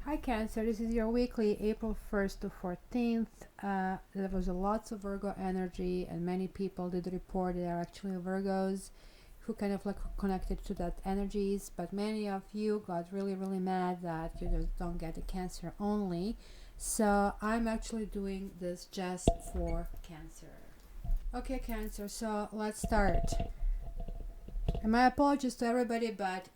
Hi Cancer, this is your weekly April 1st to 14th. There was a lots of Virgo energy and many people did report they are actually Virgos who kind of like connected to that energies, but many of you got really mad that you just don't get the Cancer only. So I'm actually doing this just for Cancer. Okay Cancer, so let's start. And my apologies to everybody, but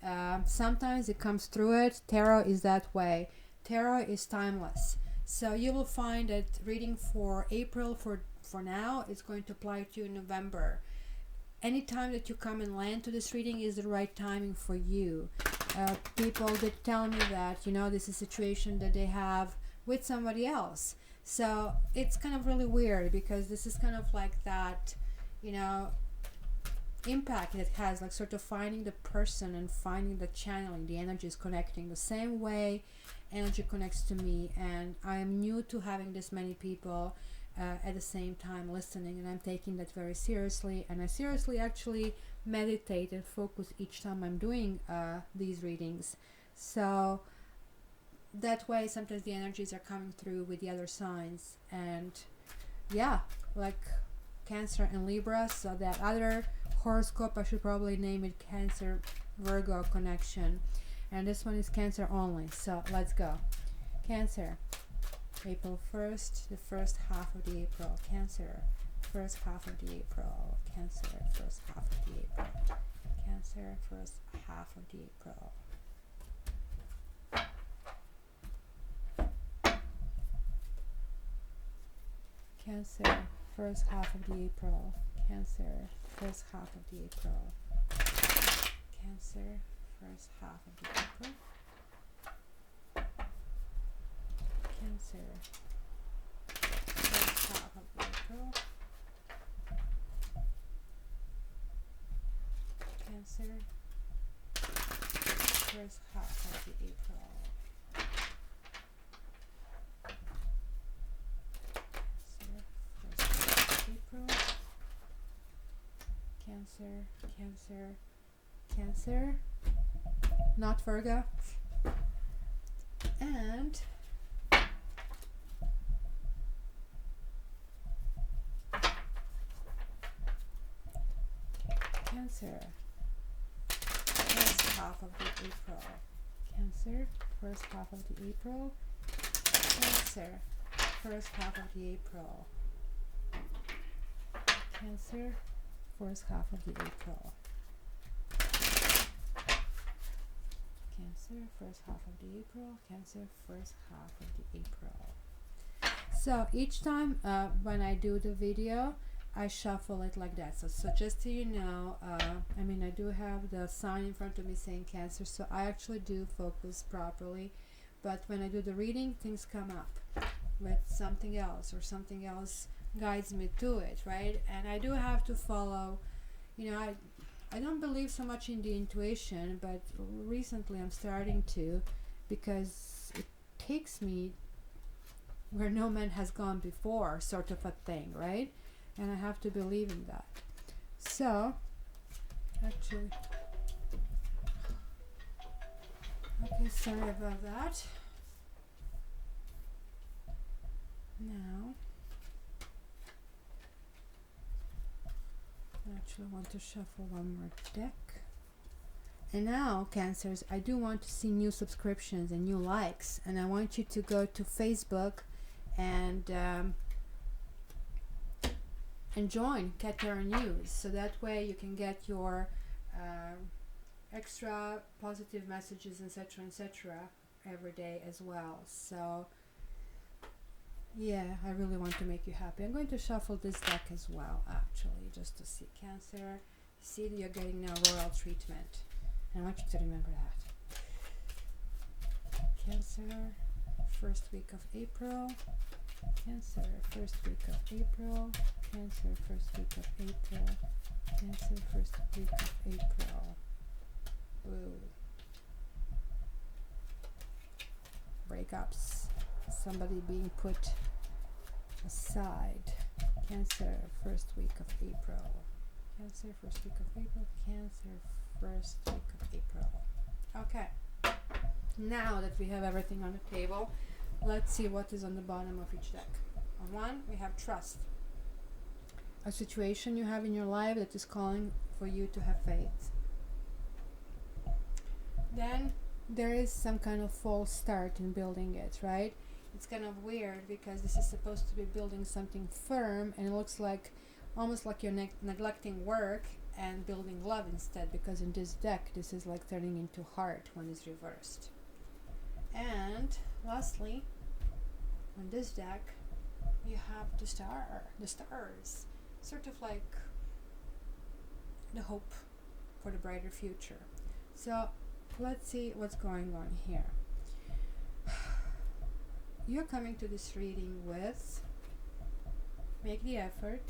sometimes it comes through it. Tarot is that way. Tarot is timeless. So you will find that reading for April for now is going to apply to you in November. Any time that you come and land to this reading is the right timing for you. People did tell me that, this is a situation that they have with somebody else. So it's kind of really weird because this is kind of like that, impact it has, like sort of finding the person and finding the channeling, the energy is connecting the same way energy connects to me, and I am new to having this many people at the same time listening, and I'm taking that very seriously, and I seriously actually meditate and focus each time I'm doing these readings. So that way sometimes the energies are coming through with the other signs, and yeah, like Cancer and Libra. So that other horoscope, I should probably name it Cancer Virgo connection, and this one is Cancer only. So let's go. Cancer, April 1st, the first half of the April. Cancer, first half of the April. Cancer, first half of the April. Cancer, first half of the April. Cancer, first half of the April. Cancer, first half of the April. Cancer, first half of the April. Cancer, first half of the April. Cancer, first half of the April. April. Cancer, not Virgo, and Cancer, first half of the April. Cancer, first half of the April. Cancer, first half of the April. Cancer, first half of the April. Cancer, first half of the April. Cancer, first half of the April. So each time when I do the video, I shuffle it like that. So just so you know, I do have the sign in front of me saying Cancer, so I actually do focus properly. But when I do the reading, things come up with something else, or something else guides me to it, right? And I do have to follow, I don't believe so much in the intuition, but recently I'm starting to, because it takes me where no man has gone before, sort of a thing, right? And I have to believe in that. So actually, okay, sorry about that. Now I actually want to shuffle one more deck. And now, Cancers, I do want to see new subscriptions and new likes, and I want you to go to Facebook and join Cat Tarot News, so that way you can get your extra positive messages, etc., every day as well. So yeah, I really want to make you happy. I'm going to shuffle this deck as well, actually, just to see. Cancer, see that you're getting now royal treatment, and I want you to remember that. Cancer, first week of April. Cancer, first week of April. Cancer, first week of April. Cancer, first week of April. Ooh. Breakups. Somebody being put aside. Cancer, first week of April. Cancer, first week of April. Cancer, first week of April. Okay. Now that we have everything on the table, let's see what is on the bottom of each deck. On one, we have trust, a situation you have in your life that is calling for you to have faith. Then there is some kind of false start in building it, right? It's kind of weird because this is supposed to be building something firm, and it looks like almost like you're neglecting work and building love instead, because in this deck this is like turning into heart when it's reversed. And lastly, on this deck you have the stars, sort of like the hope for the brighter future. So let's see what's going on here. You're coming to this reading with make the effort.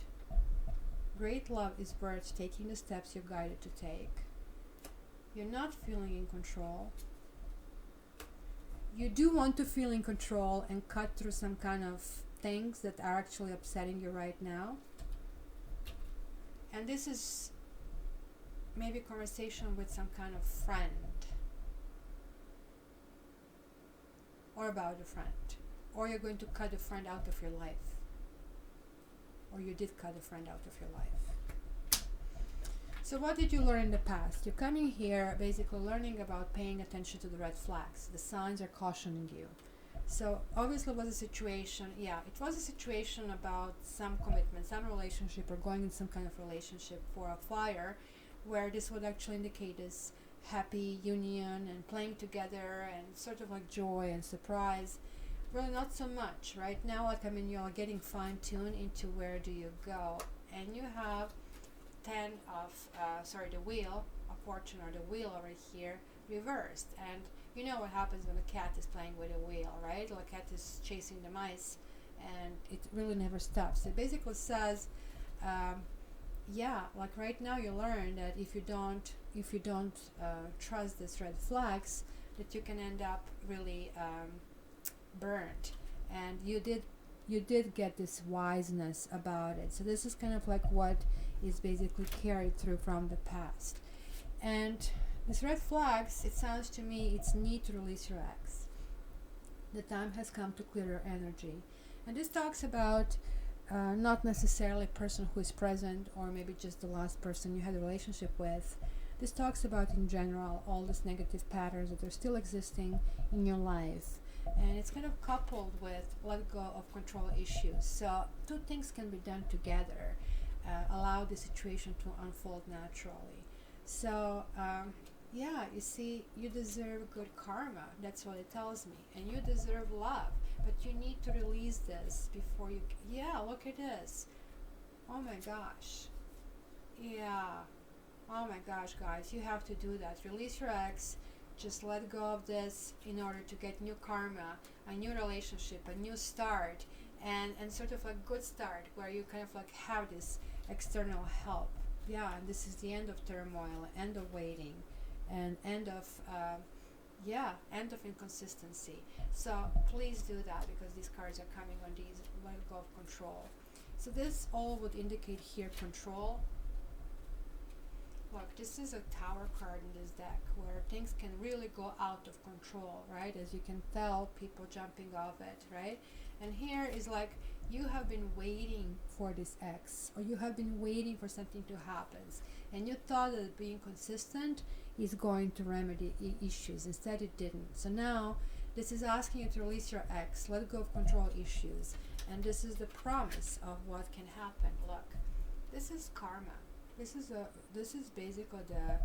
Great love is worth taking the steps you're guided to take. You're not feeling in control. You do want to feel in control and cut through some kind of things that are actually upsetting you right now. And this is maybe a conversation with some kind of friend, or about a friend, or you're going to cut a friend out of your life, or you did cut a friend out of your life. So what did you learn in the past? You're coming here basically learning about paying attention to the red flags. The signs are cautioning you. So obviously it was a situation, it was a situation about some commitment, some relationship, or going in some kind of relationship for a fire, where this would actually indicate this happy union and playing together and sort of like joy and surprise. Really not so much right now. Like, I mean, you're getting fine-tuned into where do you go, and you have the wheel of fortune, or the wheel over here reversed. And you know what happens when a cat is playing with a wheel, right? Or a cat is chasing the mice, and it really never stops. It basically says, like right now you learn that if you don't trust these red flags, that you can end up really burnt. And you did get this wiseness about it. So this is kind of like what is basically carried through from the past. And these red flags, it sounds to me, it's need to release your ex. The time has come to clear your energy. And this talks about not necessarily a person who is present, or maybe just the last person you had a relationship with. This talks about in general all these negative patterns that are still existing in your life. And it's kind of coupled with let go of control issues. So two things can be done together. Allow the situation to unfold naturally. So you see, you deserve good karma. That's what it tells me. And you deserve love. But you need to release this before you... look at this. Oh my gosh. Oh my gosh, guys. You have to do that. Release your ex. Just let go of this in order to get new karma, a new relationship, a new start, and sort of a good start where you kind of like have this external help. And this is the end of turmoil, end of waiting, and end of inconsistency. So please do that, because these cards are coming on these let go of control. So this all would indicate here control. Look, this is a tower card in this deck where things can really go out of control, right? As you can tell, people jumping off it, right? And here is like you have been waiting for this ex, or you have been waiting for something to happen, and you thought that being consistent is going to remedy issues. Instead it didn't. So now this is asking you to release your ex, let go of control issues, and this is the promise of what can happen. Look, this is karma. This is basically the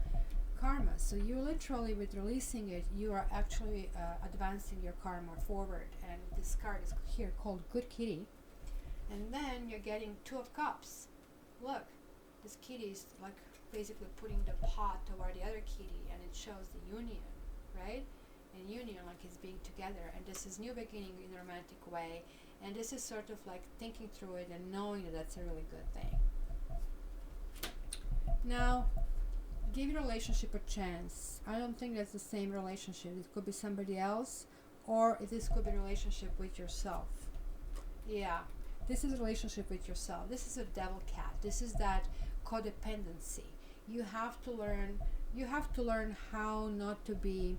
karma. So you literally, with releasing it, you are actually advancing your karma forward. And this card is here called Good Kitty. And then you're getting Two of Cups. Look, this kitty is like basically putting the pot toward the other kitty, and it shows the union, right? And union, like it's being together. And this is new beginning in a romantic way. And this is sort of like thinking through it and knowing that that's a really good thing. Now, give your relationship a chance. I don't think that's the same relationship. It could be somebody else, or this could be a relationship with yourself. This is a relationship with yourself. This is a devil cat. This is that codependency. You have to learn how not to be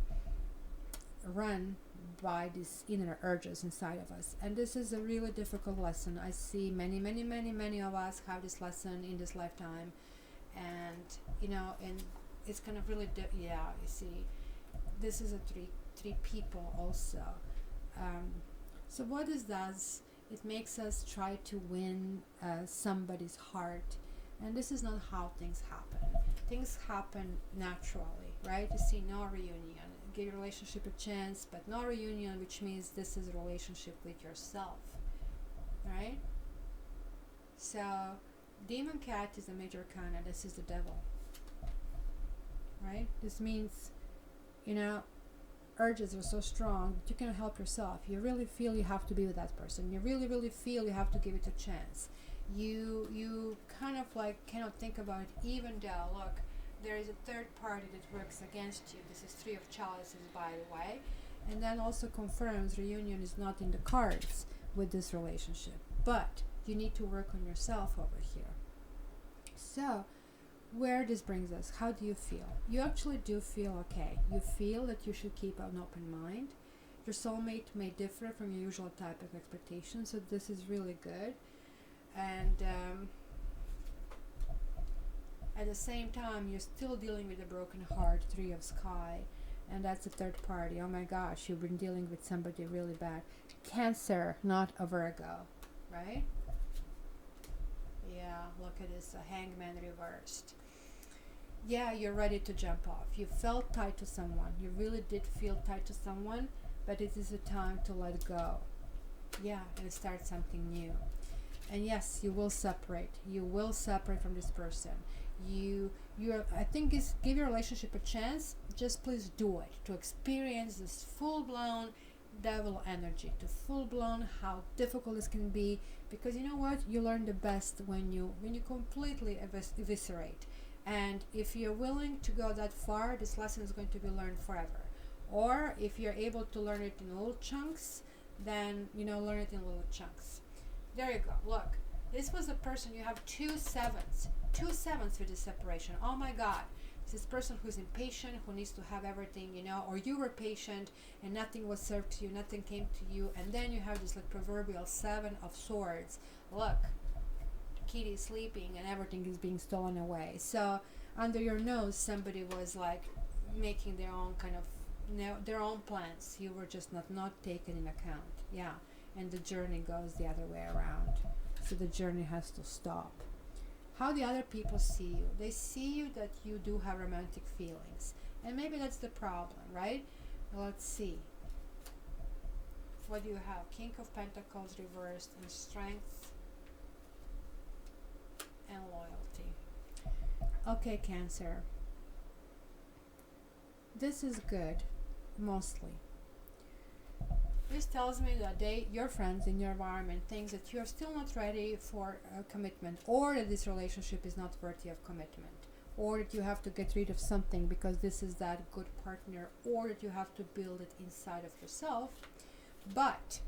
run by these inner urges inside of us. And this is a really difficult lesson. I see many of us have this lesson in this lifetime. And, and it's kind of really, you see, this is a three people also. So what this does, it makes us try to win somebody's heart. And this is not how things happen. Things happen naturally, right? You see, no reunion. Give your relationship a chance, but no reunion, which means this is a relationship with yourself, right? So, demon cat is a major arcana. This is the devil, right? This means, urges are so strong that you cannot help yourself. You really feel you have to be with that person. You really feel you have to give it a chance. You kind of like cannot think about it, even though, look, there is a third party that works against you. This is Three of Chalices, by the way. And then also confirms reunion is not in the cards with this relationship. But you need to work on yourself over here. So, where this brings us, how do you feel? You actually do feel okay. You feel that you should keep an open mind. Your soulmate may differ from your usual type of expectation, so this is really good. And at the same time, you're still dealing with a broken heart, Three of Sky, and that's the third party. Oh my gosh, you've been dealing with somebody really bad. Cancer, not a Virgo, right? Yeah, look at this, a Hangman reversed. Yeah, you're ready to jump off. You felt tied to someone. You really did feel tied to someone, but it is a time to let go. Yeah, and start something new. And yes, you will separate. You will separate from this person. I think is give your relationship a chance. Just please do it to experience this full-blown devil energy, to full-blown how difficult this can be. Because you know what, you learn the best when you completely eviscerate. And if you're willing to go that far, this lesson is going to be learned forever. Or if you're able to learn it in little chunks, then learn it in little chunks. There you go. Look, this was a person. You have two sevens with this separation. Oh my God, this person who's impatient, who needs to have everything, or you were patient and nothing was served to you, nothing came to you, and then you have this like proverbial Seven of Swords. Look, kitty is sleeping and everything is being stolen away. So under your nose, somebody was like making their own kind of their own plans. You were just not taken in account. Yeah. And the journey goes the other way around. So the journey has to stop. How the other people see you. They see you that you do have romantic feelings. And maybe that's the problem, right? Let's see. What do you have? King of Pentacles reversed, and strength and loyalty. Okay, Cancer. This is good, mostly. This tells me that your friends in your environment thinks that you're still not ready for a commitment, or that this relationship is not worthy of commitment, or that you have to get rid of something because this is that good partner, or that you have to build it inside of yourself, but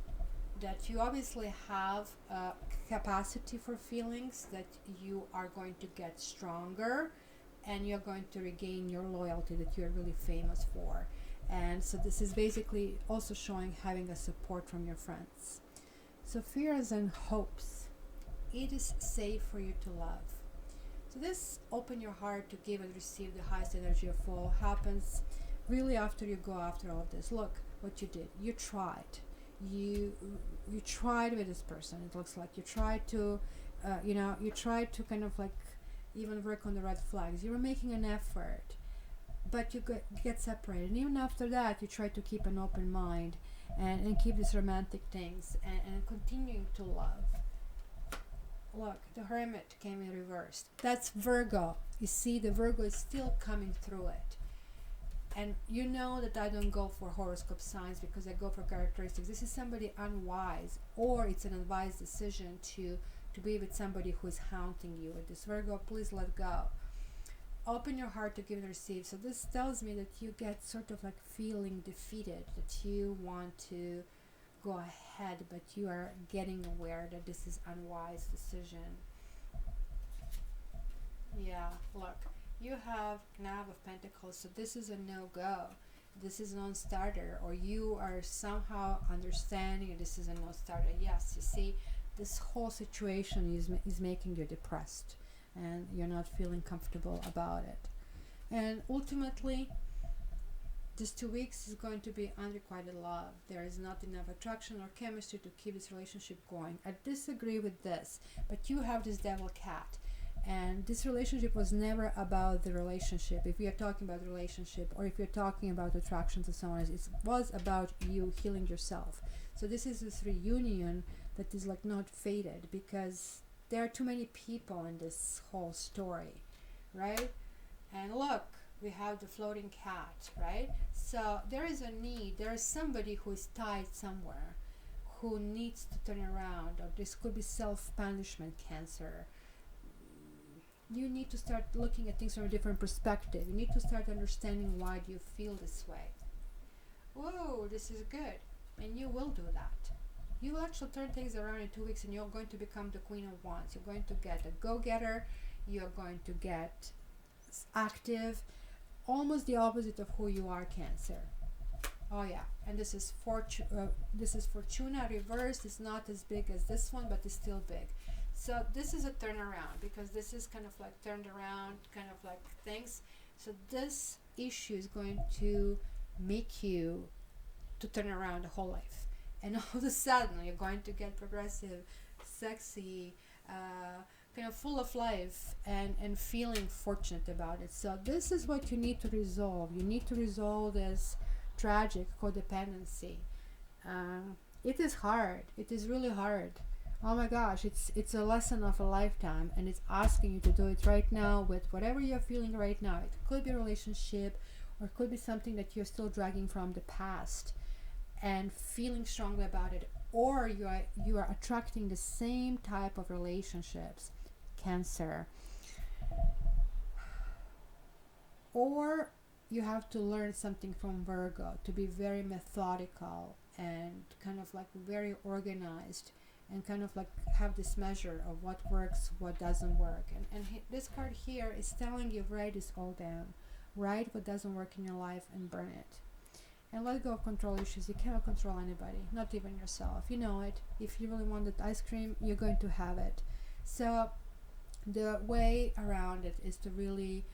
that you obviously have a capacity for feelings, that you are going to get stronger, and you're going to regain your loyalty that you're really famous for. And so this is basically also showing having a support from your friends. So fears and hopes. It is safe for you to love. So this open your heart to give and receive the highest energy of all happens really after you go after all of this. Look what you did. You tried. You tried with this person. It looks like you tried to, you tried to kind of like even work on the red flags. You were making an effort. But you get separated, and even after that you try to keep an open mind and keep these romantic things and continuing to love. Look, the Hermit came in reversed. That's Virgo. You see, the Virgo is still coming through it. And you know that I don't go for horoscope signs because I go for characteristics. This is somebody unwise, or it's an unwise decision to be with somebody who is haunting you. With this Virgo, please let go. Open your heart to give and receive. So this tells me that you get sort of like feeling defeated, that you want to go ahead, but you are getting aware that this is unwise decision. Yeah, look, you have Knave of Pentacles, so this is a no-go. this is a non-starter, or you are somehow understanding that this is a non-starter. Yes, you see, this whole situation is making you depressed, and you're not feeling comfortable about it. And ultimately, this 2 weeks is going to be unrequited love. There is not enough attraction or chemistry to keep this relationship going. I disagree with this, but you have this devil cat. And this relationship was never about the relationship. If we are talking about the relationship, or if you're talking about attraction to someone else, it was about you healing yourself. So this is this reunion that is like not fated, because there are too many people in this whole story, right? And look, we have the floating cat, right? So there is a need, there is somebody who is tied somewhere, who needs to turn around, or this could be self-punishment, Cancer. You need to start looking at things from a different perspective. You need to start understanding why do you feel this way. Whoa, this is good. And you will do that. You will actually turn things around in 2 weeks, and you're going to become the Queen of Wands. You're going to get a go-getter. You're going to get active. Almost the opposite of who you are, Cancer. Oh yeah, and this is Fortuna reversed. It's not as big as this one, but it's still big. So this is a turnaround, because this is kind of like turned around, kind of like things. So this issue is going to make you to turn around the whole life. And all of a sudden, you're going to get progressive, sexy, kind of full of life, and feeling fortunate about it. So this is what you need to resolve. You need to resolve this tragic codependency. It is hard. It is really hard. Oh my gosh, it's a lesson of a lifetime, and it's asking you to do it right now with whatever you're feeling right now. It could be a relationship, or it could be something that you're still dragging from the past and feeling strongly about it, or you are attracting the same type of relationships, Cancer. Or you have to learn something from Virgo, to be very methodical and kind of like very organized, and kind of like have this measure of what works, what doesn't work. And this card here is telling you, write this all down. Write what doesn't work in your life and burn it. And let go of control issues. You cannot control anybody, not even yourself. You know it. If you really want that ice cream, you're going to have it. So the way around it is to really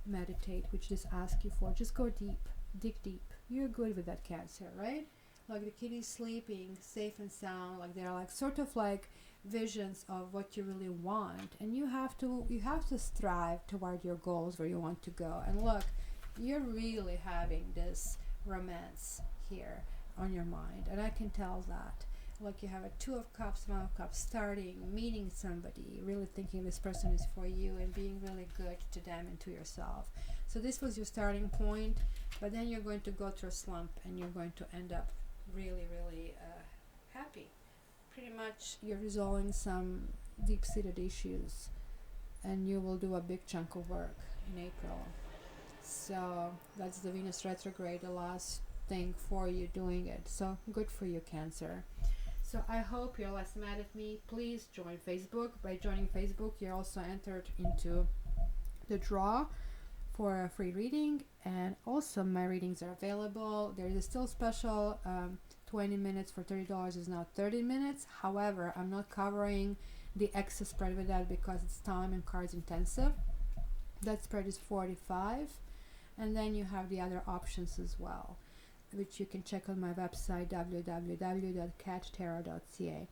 meditate, which just ask you for. Just go deep, dig deep. You're good with that, Cancer, right? Like the kitty sleeping safe and sound, like they're like sort of like visions of what you really want, and you have to strive toward your goals, where you want to go. And look, you're really having this romance here on your mind, and I can tell that. Like you have a 2 of Cups, 1 of Cups, starting, meeting somebody, really thinking this person is for you, and being really good to them and to yourself. So this was your starting point, but then you're going to go through a slump, and you're going to end up really happy. Pretty much you're resolving some deep-seated issues, and you will do a big chunk of work in April. So that's the Venus retrograde, the last thing for you doing it. So good for you, Cancer. So I hope you're less mad at me. Please join Facebook. By joining Facebook, you're also entered into the draw for a free reading, and also my readings are available. There is a still special 20 minutes for $30 is now 30 minutes. However, I'm not covering the excess spread with that, because it's time and cards intensive. That spread is $45, and then you have the other options as well, which you can check on my website, www.cattarot.ca.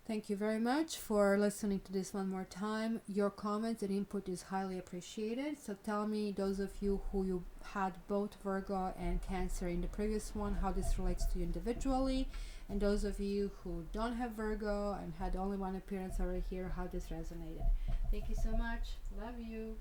Thank you very much for listening to this one more time. Your comments and input is highly appreciated. So tell me, those of you who you had both Virgo and Cancer in the previous one, how this relates to you individually. And those of you who don't have Virgo and had only one appearance over here, how this resonated. Thank you so much. Love you.